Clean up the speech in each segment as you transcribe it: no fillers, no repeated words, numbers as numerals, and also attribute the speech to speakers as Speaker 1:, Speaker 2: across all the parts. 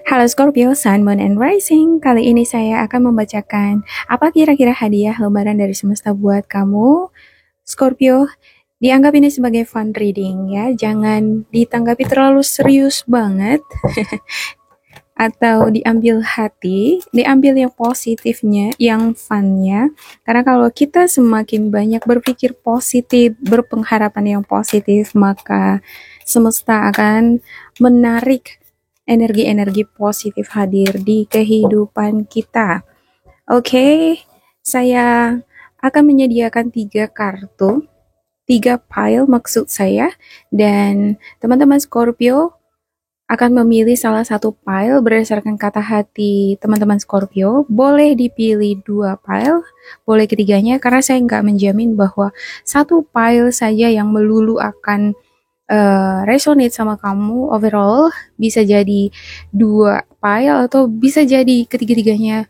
Speaker 1: Halo Scorpio, Sun, Moon, and Rising. Kali ini saya akan membacakan apa kira-kira hadiah lebaran dari semesta buat kamu. Scorpio, dianggap ini sebagai fun reading ya. Jangan ditanggapi terlalu serius banget atau diambil hati, diambil yang positifnya, yang funnya. Karena kalau kita semakin banyak berpikir positif, berpengharapan yang positif, maka semesta akan menarik energi-energi positif hadir di kehidupan kita. Oke, saya akan menyediakan 3 kartu, 3 pile maksud saya, dan teman-teman Scorpio akan memilih salah satu pile berdasarkan kata hati teman-teman Scorpio. Boleh dipilih 2 pile, boleh ketiganya, karena saya nggak menjamin bahwa satu pile saja yang melulu akan resonate sama kamu overall. Bisa jadi 2 pile atau bisa jadi ketiga-tiganya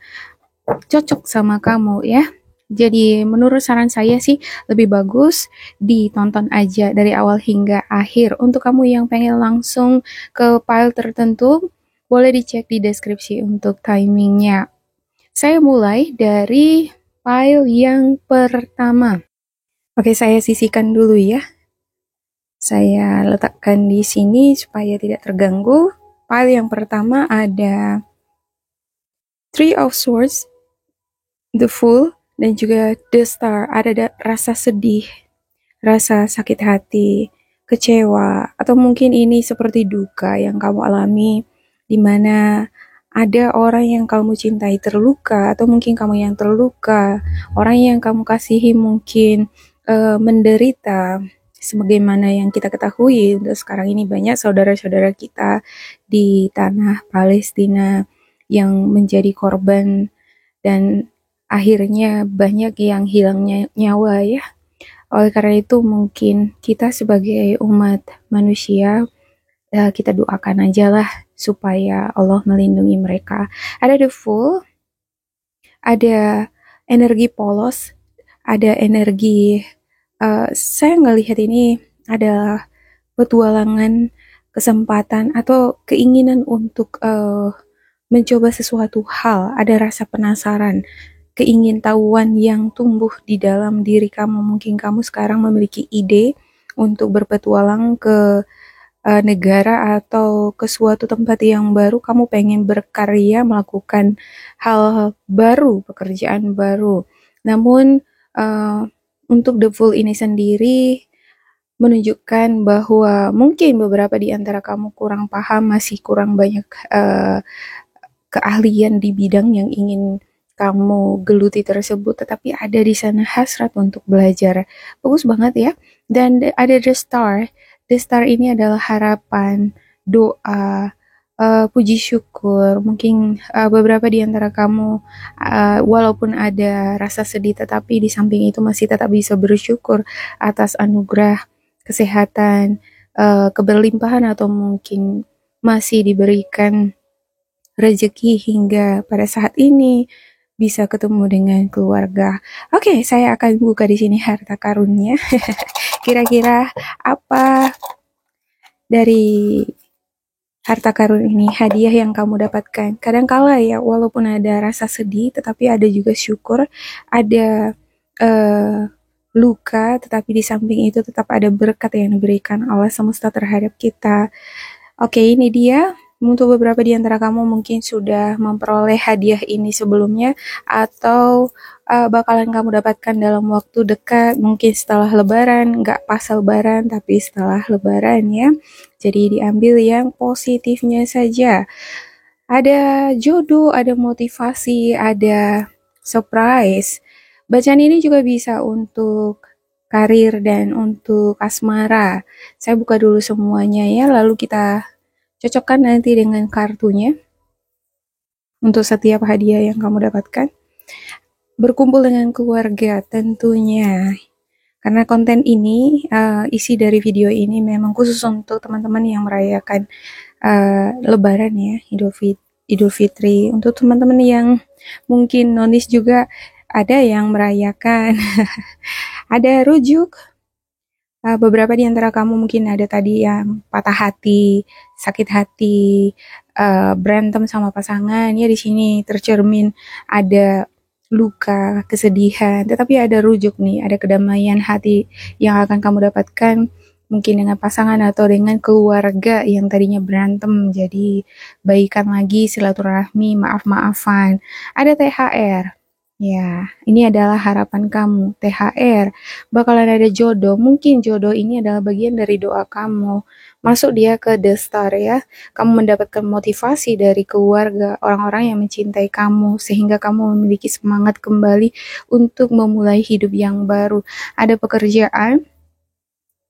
Speaker 1: cocok sama kamu ya. Jadi menurut saran saya sih lebih bagus ditonton aja dari awal hingga akhir. Untuk kamu yang pengen langsung ke file tertentu, boleh dicek di deskripsi untuk timingnya. Saya mulai dari file yang pertama. Oke, saya sisihkan dulu ya. Saya letakkan di sini supaya tidak terganggu. File yang pertama ada Three of Swords, The Fool, dan juga The Star. Ada rasa sedih, rasa sakit hati, kecewa, atau mungkin ini seperti duka yang kamu alami, di mana ada orang yang kamu cintai terluka, atau mungkin kamu yang terluka, orang yang kamu kasihi mungkin menderita. Sebagaimana yang kita ketahui, untuk sekarang ini banyak saudara-saudara kita di tanah Palestina yang menjadi korban, dan akhirnya banyak yang hilang nyawa ya. Oleh karena itu mungkin kita sebagai umat manusia, kita doakan aja lah supaya Allah melindungi mereka. Ada the Fool, ada energi polos, ada energi, saya ngelihat ini adalah petualangan, kesempatan, atau keinginan untuk mencoba sesuatu hal. Ada rasa penasaran, keingintahuan yang tumbuh di dalam diri kamu. Mungkin kamu sekarang memiliki ide untuk berpetualang ke negara atau ke suatu tempat yang baru. Kamu pengen berkarya, melakukan hal baru, pekerjaan baru. Namun untuk The Fool ini sendiri menunjukkan bahwa mungkin beberapa di antara kamu kurang paham, masih kurang banyak keahlian di bidang yang ingin kamu geluti tersebut, tetapi ada di sana hasrat untuk belajar. Bagus banget ya. Dan ada The Star. The Star ini adalah harapan, doa, puji syukur. Mungkin beberapa di antara kamu walaupun ada rasa sedih, tetapi di samping itu masih tetap bisa bersyukur atas anugerah kesehatan, keberlimpahan, atau mungkin masih diberikan rezeki hingga pada saat ini bisa ketemu dengan keluarga. Oke, saya akan buka di sini harta karunnya. Kira-kira apa dari harta karun ini hadiah yang kamu dapatkan? Kadangkala ya, walaupun ada rasa sedih, tetapi ada juga syukur, ada luka, tetapi di samping itu tetap ada berkat yang diberikan Allah semesta terhadap kita. Oke, ini dia. Untuk beberapa di antara kamu mungkin sudah memperoleh hadiah ini sebelumnya, atau bakalan kamu dapatkan dalam waktu dekat, mungkin setelah lebaran, nggak pas lebaran, tapi setelah lebaran ya. Jadi diambil yang positifnya saja. Ada jodoh, ada motivasi, ada surprise. Bacaan ini juga bisa untuk karir dan untuk asmara. Saya buka dulu semuanya ya, lalu kita cocokkan nanti dengan kartunya untuk setiap hadiah yang kamu dapatkan. Berkumpul dengan keluarga tentunya. Karena konten ini, isi dari video ini memang khusus untuk teman-teman yang merayakan Lebaran ya, Idul Fitri. Untuk teman-teman yang mungkin nonis juga ada yang merayakan. Ada rujuk. Beberapa di antara kamu mungkin ada tadi yang patah hati, sakit hati, berantem sama pasangan, ya di sini tercermin ada luka, kesedihan, tetapi ada rujuk nih, ada kedamaian hati yang akan kamu dapatkan mungkin dengan pasangan atau dengan keluarga yang tadinya berantem jadi baikan lagi, silaturahmi, maaf-maafan. Ada THR. Ya, ini adalah harapan kamu. THR, bakalan ada jodoh. Mungkin jodoh ini adalah bagian dari doa kamu. Masuk dia ke The Star ya. Kamu mendapatkan motivasi dari keluarga, orang-orang yang mencintai kamu, sehingga kamu memiliki semangat kembali untuk memulai hidup yang baru. Ada pekerjaan.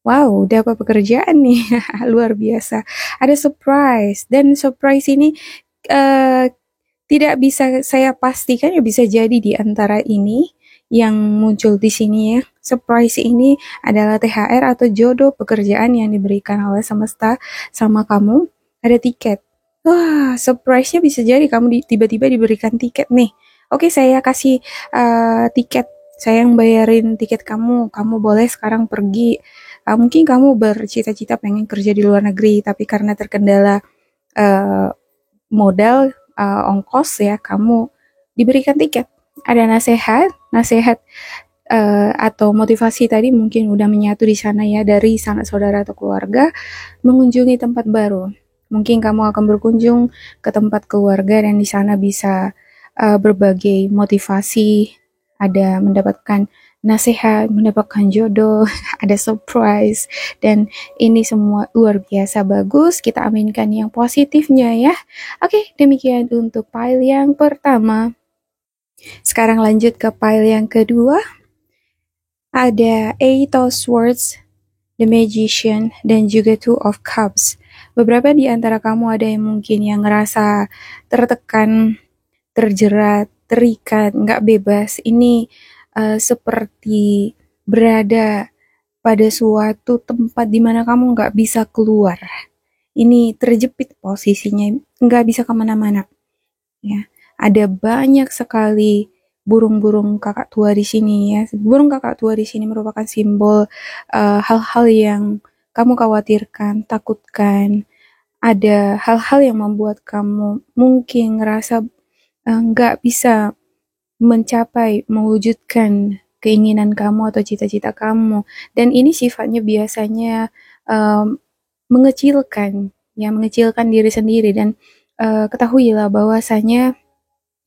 Speaker 1: Wow, dapat pekerjaan nih. Luar biasa. Ada surprise. Dan surprise ini eh, tidak bisa saya pastikan, ya bisa jadi di antara ini yang muncul di sini ya. Surprise ini adalah THR atau jodoh pekerjaan yang diberikan oleh semesta sama kamu. Ada tiket. Wah, surprise-nya bisa jadi kamu tiba-tiba diberikan tiket nih. Oke, saya kasih tiket. Saya yang bayarin tiket kamu. Kamu boleh sekarang pergi. Mungkin kamu bercita-cita pengen kerja di luar negeri, tapi karena terkendala uh, modal, ongkos ya, kamu diberikan tiket. Ada nasihat atau motivasi tadi mungkin udah menyatu di sana ya dari sanak saudara atau keluarga mengunjungi tempat baru. Mungkin kamu akan berkunjung ke tempat keluarga dan di sana bisa berbagai motivasi, ada mendapatkan nasihat, mendapatkan jodoh, ada surprise, dan ini semua luar biasa bagus. Kita aminkan yang positifnya ya. Oke, demikian untuk file yang pertama. Sekarang lanjut ke file yang kedua. Ada Eight of Swords, The Magician, dan juga Two of Cups. Beberapa di antara kamu ada yang mungkin yang ngerasa tertekan, terjerat, terikat, nggak bebas. Ini seperti berada pada suatu tempat di mana kamu nggak bisa keluar. Ini terjepit posisinya, nggak bisa kemana-mana. Ya, ada banyak sekali burung-burung kakak tua di sini ya. Burung kakak tua di sini merupakan simbol hal-hal yang kamu khawatirkan, takutkan. Ada hal-hal yang membuat kamu mungkin ngerasa nggak bisa mencapai, mewujudkan keinginan kamu atau cita-cita kamu. Dan ini sifatnya biasanya um, mengecilkan, ya mengecilkan diri sendiri. Dan ketahuilah bahwasanya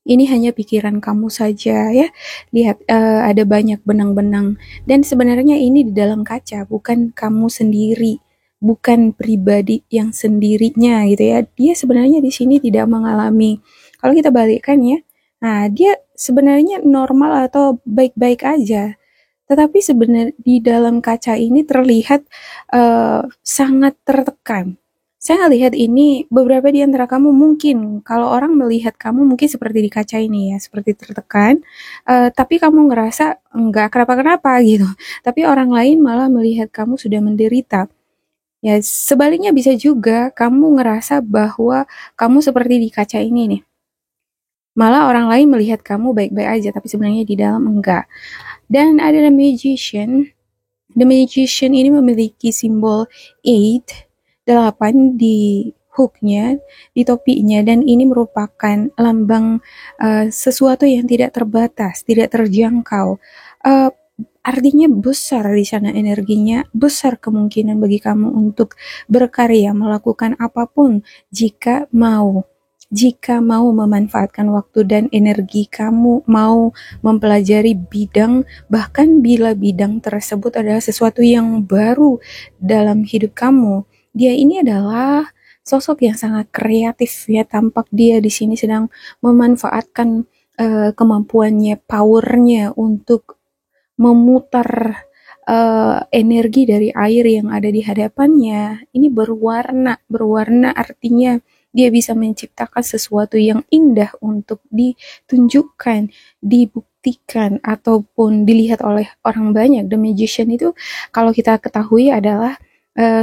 Speaker 1: ini hanya pikiran kamu saja ya. Lihat, ada banyak benang-benang. Dan sebenarnya ini di dalam kaca, bukan kamu sendiri, bukan pribadi yang sendirinya gitu ya. Dia sebenarnya di sini tidak mengalami. Kalau kita balikkan ya, nah dia sebenarnya normal atau baik-baik aja. Tetapi sebenarnya di dalam kaca ini terlihat sangat tertekan. Saya lihat ini beberapa di antara kamu mungkin kalau orang melihat kamu mungkin seperti di kaca ini ya, seperti tertekan, tapi kamu ngerasa enggak kenapa-kenapa gitu. Tapi orang lain malah melihat kamu sudah menderita. Ya, sebaliknya bisa juga kamu ngerasa bahwa kamu seperti di kaca ini nih. Malah orang lain melihat kamu baik-baik aja, tapi sebenarnya di dalam enggak. Dan ada The Magician. The Magician ini memiliki simbol 8, 8 di hooknya, di topinya, dan ini merupakan lambang sesuatu yang tidak terbatas, tidak terjangkau. Uh, Artinya besar di sana energinya, besar kemungkinan bagi kamu untuk berkarya, melakukan apapun jika mau. Jika mau memanfaatkan waktu dan energi kamu, mau mempelajari bidang, bahkan bila bidang tersebut adalah sesuatu yang baru dalam hidup kamu, dia ini adalah sosok yang sangat kreatif ya, tampak dia di sini sedang memanfaatkan kemampuannya, powernya untuk memutar energi dari air yang ada di hadapannya. Ini berwarna artinya dia bisa menciptakan sesuatu yang indah untuk ditunjukkan, dibuktikan, ataupun dilihat oleh orang banyak. The Magician itu kalau kita ketahui adalah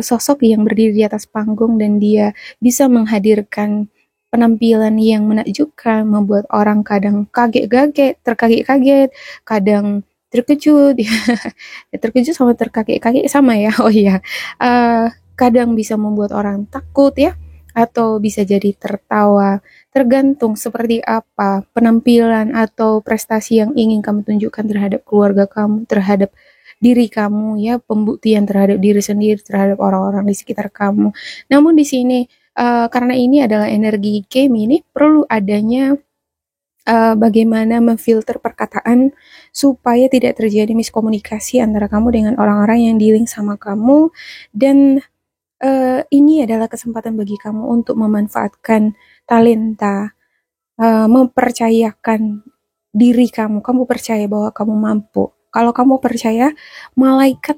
Speaker 1: sosok yang berdiri di atas panggung dan dia bisa menghadirkan penampilan yang menakjubkan, membuat orang kadang kaget-kaget, terkaget-kaget, kadang terkejut. Terkejut sama terkaget-kaget sama ya. Oh iya. Kadang bisa membuat orang takut ya. atau bisa jadi tertawa, tergantung seperti apa penampilan atau prestasi yang ingin kamu tunjukkan terhadap keluarga kamu, terhadap diri kamu ya, pembuktian terhadap diri sendiri, terhadap orang-orang di sekitar kamu. Namun di sini karena ini adalah energi game, ini perlu adanya bagaimana memfilter perkataan supaya tidak terjadi miskomunikasi antara kamu dengan orang-orang yang dealing sama kamu, dan ini adalah kesempatan bagi kamu untuk memanfaatkan talenta, mempercayakan diri kamu. Kamu percaya bahwa kamu mampu. Kalau kamu percaya, malaikat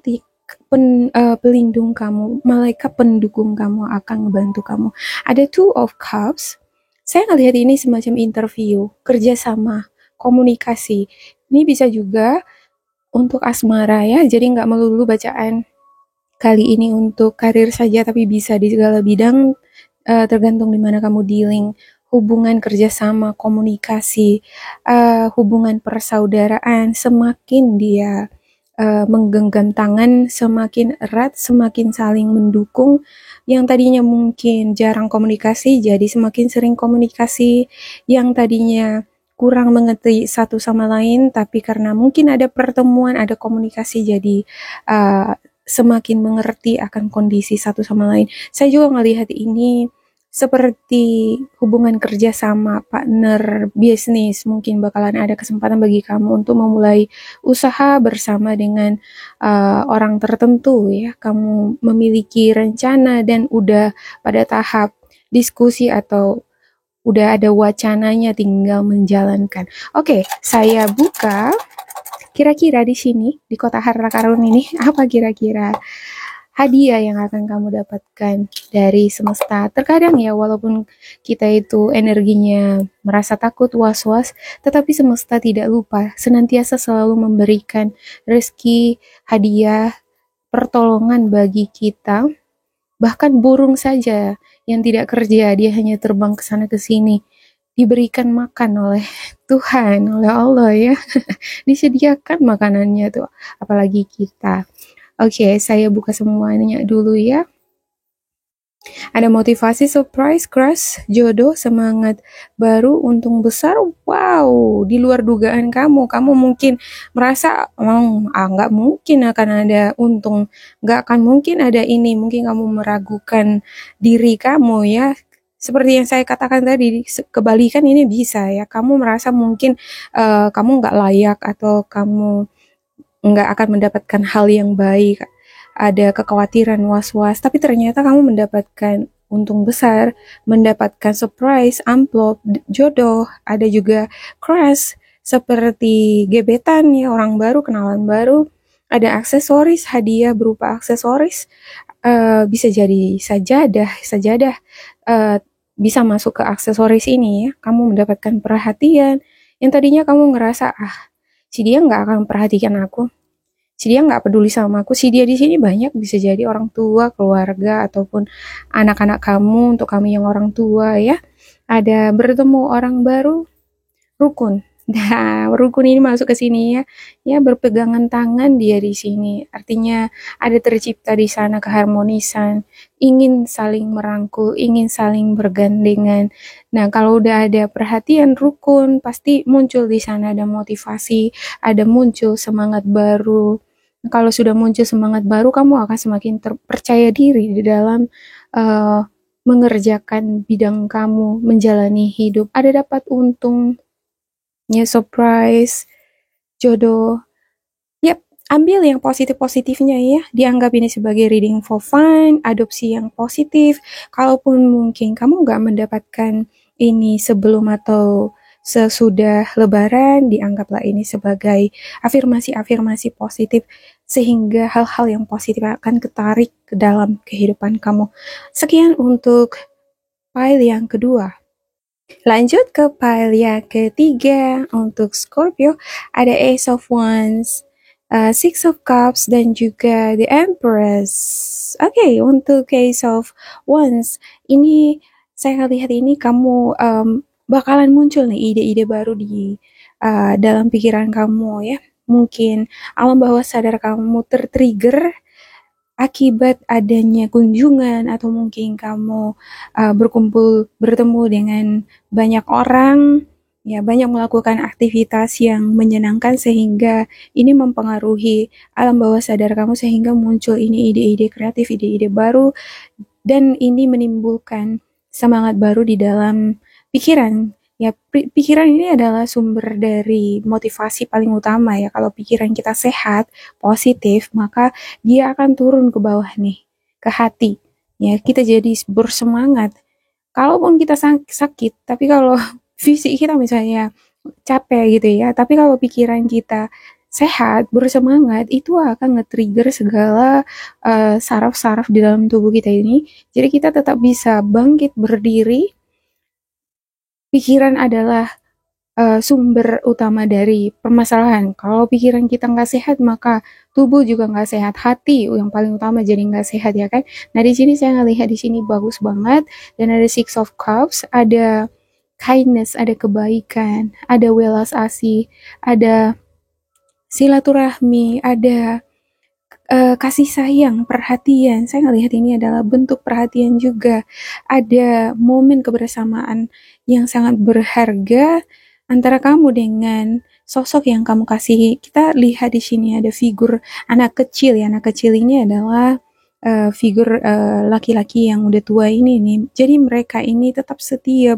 Speaker 1: pelindung kamu, malaikat pendukung kamu akan membantu kamu. Ada Two of Cups. Saya ngelihat ini semacam interview, kerjasama, komunikasi. Ini bisa juga untuk asmara ya, jadi nggak melulu bacaan kali ini untuk karir saja, tapi bisa di segala bidang, tergantung di mana kamu dealing. Hubungan kerjasama, komunikasi, hubungan persaudaraan, semakin dia menggenggam tangan, semakin erat, semakin saling mendukung. Yang tadinya mungkin jarang komunikasi, jadi semakin sering komunikasi. Yang tadinya kurang mengerti satu sama lain, tapi karena mungkin ada pertemuan, ada komunikasi, jadi semakin mengerti akan kondisi satu sama lain. Saya juga ngelihat ini seperti hubungan kerja sama partner bisnis. Mungkin bakalan ada kesempatan bagi kamu untuk memulai usaha bersama dengan orang tertentu ya. Kamu memiliki rencana dan udah pada tahap diskusi atau udah ada wacananya, tinggal menjalankan. Oke, saya buka. Kira-kira di sini, di kotak harta karun ini, apa kira-kira hadiah yang akan kamu dapatkan dari semesta? Terkadang ya, walaupun kita itu energinya merasa takut, was-was, tetapi semesta tidak lupa, senantiasa selalu memberikan rezeki, hadiah, pertolongan bagi kita. Bahkan burung saja yang tidak kerja, dia hanya terbang ke sana ke sini, diberikan makan oleh Tuhan, oleh Allah ya. Disediakan makanannya tuh, apalagi kita. Oke, saya buka semuanya dulu ya. Ada motivasi, surprise, crush, jodoh, semangat baru, untung besar. Wow, di luar dugaan kamu. Kamu mungkin merasa, nggak mungkin akan ada untung, nggak akan mungkin ada ini. Mungkin kamu meragukan diri kamu ya. Seperti yang saya katakan tadi, kebalikan ini bisa ya. Kamu merasa mungkin kamu nggak layak atau kamu nggak akan mendapatkan hal yang baik, ada kekhawatiran, was-was, tapi ternyata kamu mendapatkan untung besar, mendapatkan surprise, amplop, jodoh, ada juga crush, seperti gebetan ya, orang baru, kenalan baru, ada aksesoris, hadiah berupa aksesoris, bisa jadi sajadah, bisa masuk ke aksesoris ini ya, kamu mendapatkan perhatian, yang tadinya kamu ngerasa, si dia nggak akan perhatikan aku, si dia nggak peduli sama aku, si dia di sini banyak bisa jadi orang tua, keluarga, ataupun anak-anak kamu, untuk kami yang orang tua ya. Ada bertemu orang baru, rukun. Nah, rukun ini masuk ke sini ya. Ya, berpegangan tangan dia di sini. Artinya ada tercipta di sana keharmonisan, ingin saling merangkul, ingin saling bergandengan. Nah, kalau udah ada perhatian rukun, pasti muncul di sana ada motivasi, ada muncul semangat baru. Kalau sudah muncul semangat baru, kamu akan semakin percaya diri di dalam mengerjakan bidang kamu, menjalani hidup. Ada dapat untung, ya, surprise, jodoh. Yap, ambil yang positif-positifnya ya. Dianggap ini sebagai reading for fun, adopsi yang positif. Kalaupun mungkin kamu nggak mendapatkan ini sebelum atau sesudah lebaran, dianggaplah ini sebagai afirmasi-afirmasi positif, sehingga hal-hal yang positif akan ketarik ke dalam kehidupan kamu. Sekian untuk pile yang kedua. Lanjut ke pile yang ketiga. Untuk Scorpio, ada Ace of Wands, Six of Cups, dan juga The Empress. Oke, untuk Ace of Wands, ini saya lihat ini kamu bakalan muncul nih ide-ide baru di dalam pikiran kamu ya. Mungkin alam bawah sadar kamu tertrigger akibat adanya kunjungan atau mungkin kamu bertemu dengan banyak orang, ya banyak melakukan aktivitas yang menyenangkan sehingga ini mempengaruhi alam bawah sadar kamu sehingga muncul ini ide-ide kreatif, ide-ide baru dan ini menimbulkan semangat baru di dalam pikiran. Ya, pikiran ini adalah sumber dari motivasi paling utama ya. Kalau pikiran kita sehat, positif, maka dia akan turun ke bawah nih, ke hati. Ya, kita jadi bersemangat. Kalaupun kita sakit, tapi kalau fisik kita misalnya capek gitu ya, tapi kalau pikiran kita sehat, bersemangat, itu akan nge-trigger segala saraf-saraf di dalam tubuh kita ini. Jadi kita tetap bisa bangkit berdiri. Pikiran adalah sumber utama dari permasalahan. Kalau pikiran kita nggak sehat, maka tubuh juga nggak sehat. Hati yang paling utama jadi nggak sehat ya kan. Nah di sini saya ngelihat di sini bagus banget dan ada Six of Cups, ada kindness, ada kebaikan, ada welas asih, ada silaturahmi, ada kasih sayang, perhatian. Saya ngelihat ini adalah bentuk perhatian juga. Ada momen kebersamaan yang sangat berharga antara kamu dengan sosok yang kamu kasihi. Kita lihat di sini ada figur anak kecil ya. Anak kecil ini adalah figur laki-laki yang udah tua ini nih. Jadi mereka ini tetap setia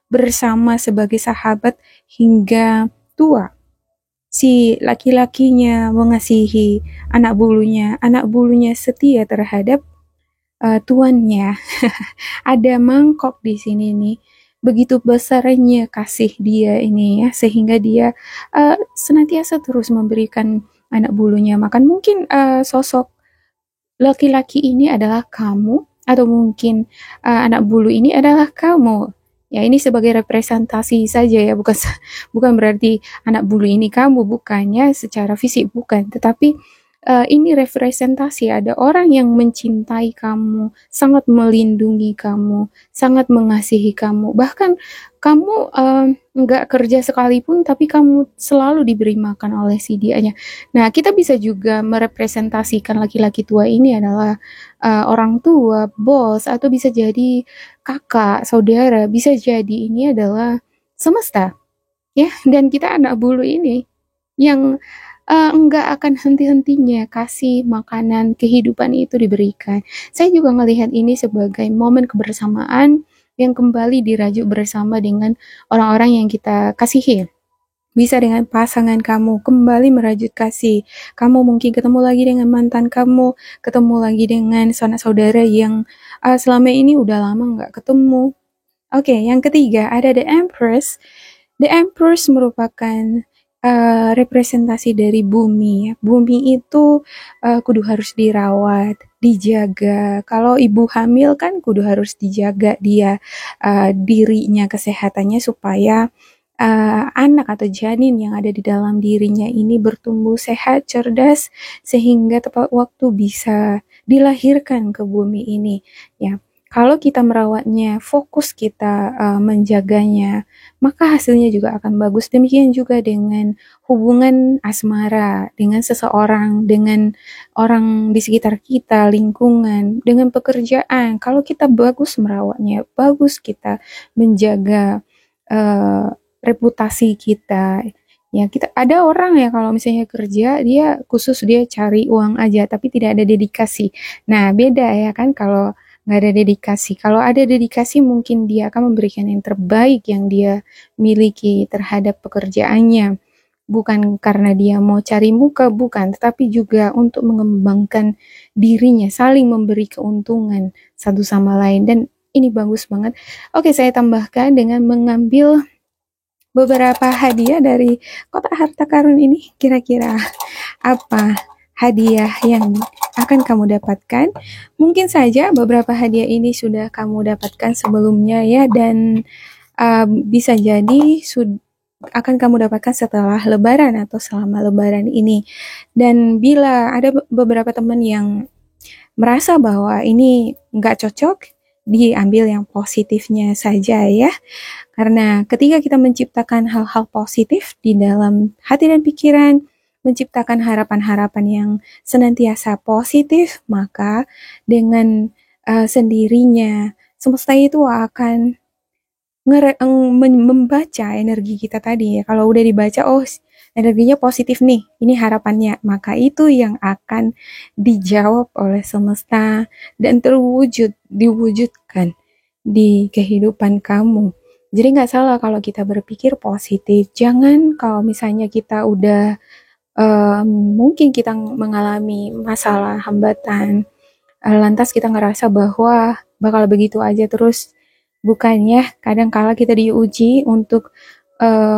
Speaker 1: bersama sebagai sahabat hingga tua. Si laki-lakinya mengasihi anak bulunya setia terhadap tuannya. Ada mangkok di sini nih. Begitu besarnya kasih dia ini ya, sehingga dia senantiasa terus memberikan anak bulunya makan. Mungkin sosok laki-laki ini adalah kamu, atau mungkin anak bulu ini adalah kamu. Ya, ini sebagai representasi saja ya, bukan berarti anak bulu ini kamu, bukannya secara fisik bukan, tetapi ini representasi ada orang yang mencintai kamu, sangat melindungi kamu, sangat mengasihi kamu. Bahkan kamu nggak kerja sekalipun, tapi kamu selalu diberi makan oleh si dianya. Nah, kita bisa juga merepresentasikan laki-laki tua ini adalah orang tua, bos, atau bisa jadi kakak, saudara, bisa jadi ini adalah semesta, ya. Dan kita anak bulu ini yang enggak akan henti-hentinya kasih makanan kehidupan itu diberikan. Saya juga melihat ini sebagai momen kebersamaan yang kembali dirajuk bersama dengan orang-orang yang kita kasihi. Bisa dengan pasangan kamu kembali merajut kasih. Kamu mungkin ketemu lagi dengan mantan kamu, ketemu lagi dengan sanak saudara yang selama ini udah lama nggak ketemu. Oke, yang ketiga ada The Empress. The Empress merupakan representasi dari bumi. Bumi itu kudu harus dirawat, dijaga. Kalau ibu hamil kan kudu harus dijaga dia dirinya, kesehatannya supaya anak atau janin yang ada di dalam dirinya ini bertumbuh sehat, cerdas, sehingga tepat waktu bisa dilahirkan ke bumi ini. Ya, kalau kita merawatnya, fokus kita menjaganya, maka hasilnya juga akan bagus. Demikian juga dengan hubungan asmara, dengan seseorang, dengan orang di sekitar kita, lingkungan, dengan pekerjaan. Kalau kita bagus merawatnya, bagus kita menjaga reputasi kita. Ya, kita ada orang ya kalau misalnya kerja dia khusus dia cari uang aja tapi tidak ada dedikasi. Nah, beda ya kan kalau nggak ada dedikasi. Kalau ada dedikasi mungkin dia akan memberikan yang terbaik yang dia miliki terhadap pekerjaannya. Bukan karena dia mau cari muka, bukan, tetapi juga untuk mengembangkan dirinya, saling memberi keuntungan satu sama lain. Dan ini bagus banget. Oke, saya tambahkan dengan mengambil beberapa hadiah dari kotak harta karun ini. Kira-kira apa hadiah yang akan kamu dapatkan? Mungkin saja beberapa hadiah ini sudah kamu dapatkan sebelumnya ya, dan bisa jadi akan kamu dapatkan setelah lebaran atau selama lebaran ini. Dan bila ada beberapa teman yang merasa bahwa ini nggak cocok, diambil yang positifnya saja ya. Karena ketika kita menciptakan hal-hal positif di dalam hati dan pikiran, menciptakan harapan-harapan yang senantiasa positif, maka dengan sendirinya semesta itu akan membaca energi kita tadi ya. Kalau udah dibaca, oh energinya positif nih, ini harapannya. Maka itu yang akan dijawab oleh semesta dan diwujudkan di kehidupan kamu. Jadi nggak salah kalau kita berpikir positif. Jangan kalau misalnya kita udah mungkin kita mengalami masalah hambatan, lantas kita ngerasa bahwa bakal begitu aja terus. Bukannya kadang kala kita diuji untuk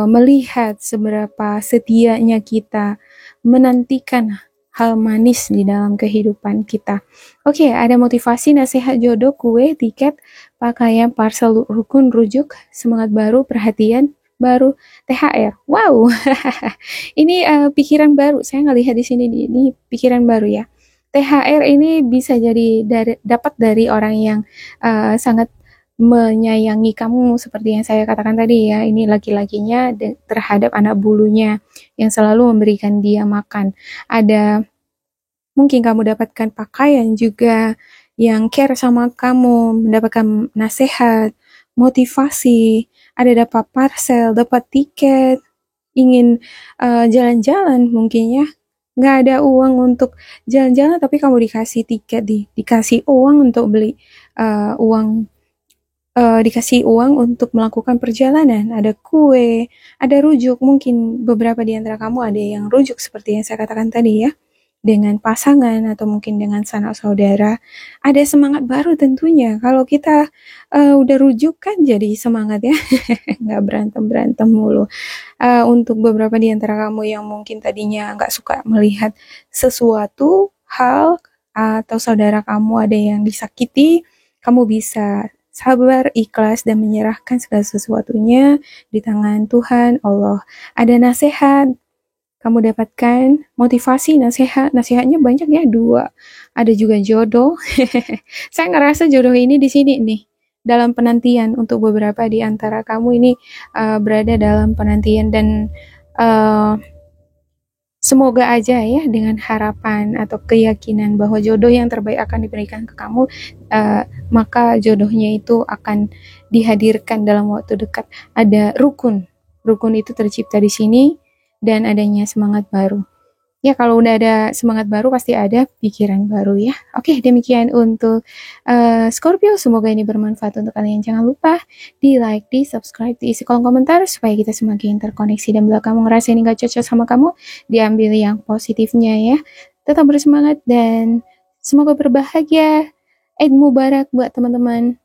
Speaker 1: melihat seberapa setianya kita menantikan hal manis di dalam kehidupan kita. Oke, ada motivasi, nasihat jodoh, kue, tiket, pakaian, parcel, rukun, rujuk, semangat baru, perhatian baru, THR. Wow, ini pikiran baru. Saya ngelihat di sini ini pikiran baru ya. THR ini bisa jadi dapat dari orang yang sangat menyayangi kamu seperti yang saya katakan tadi ya. Ini laki-lakinya terhadap anak bulunya yang selalu memberikan dia makan. Ada mungkin kamu dapatkan pakaian juga yang care sama kamu, mendapatkan nasihat, motivasi, ada dapat parcel, dapat tiket, ingin jalan-jalan mungkin ya. Nggak ada uang untuk jalan-jalan tapi kamu dikasih tiket, dikasih uang untuk beli uang dikasih uang untuk melakukan perjalanan, ada kue, ada rujuk, mungkin beberapa di antara kamu ada yang rujuk seperti yang saya katakan tadi ya, dengan pasangan atau mungkin dengan sanak saudara, ada semangat baru tentunya. Kalau kita udah rujuk kan jadi semangat ya, nggak berantem-berantem mulu. Untuk beberapa di antara kamu yang mungkin tadinya nggak suka melihat sesuatu hal atau saudara kamu ada yang disakiti, kamu bisa sabar, ikhlas, dan menyerahkan segala sesuatunya di tangan Tuhan Allah. Ada nasihat, kamu dapatkan motivasi, nasihatnya banyak ya, 2. Ada juga jodoh. Saya ngerasa jodoh ini di sini nih, dalam penantian untuk beberapa di antara kamu ini berada dalam penantian dan semoga aja ya dengan harapan atau keyakinan bahwa jodoh yang terbaik akan diberikan ke kamu, maka jodohnya itu akan dihadirkan dalam waktu dekat. Ada rukun itu tercipta di sini dan adanya semangat baru. Ya kalau udah ada semangat baru pasti ada pikiran baru ya. Oke, demikian untuk Scorpio. Semoga ini bermanfaat untuk kalian. Jangan lupa di like, di subscribe, diisi kolom komentar supaya kita semakin terkoneksi. Dan bila kamu ngerasa ini gak cocok sama kamu, diambil yang positifnya ya. Tetap bersemangat dan semoga berbahagia. Eid Mubarak buat teman-teman.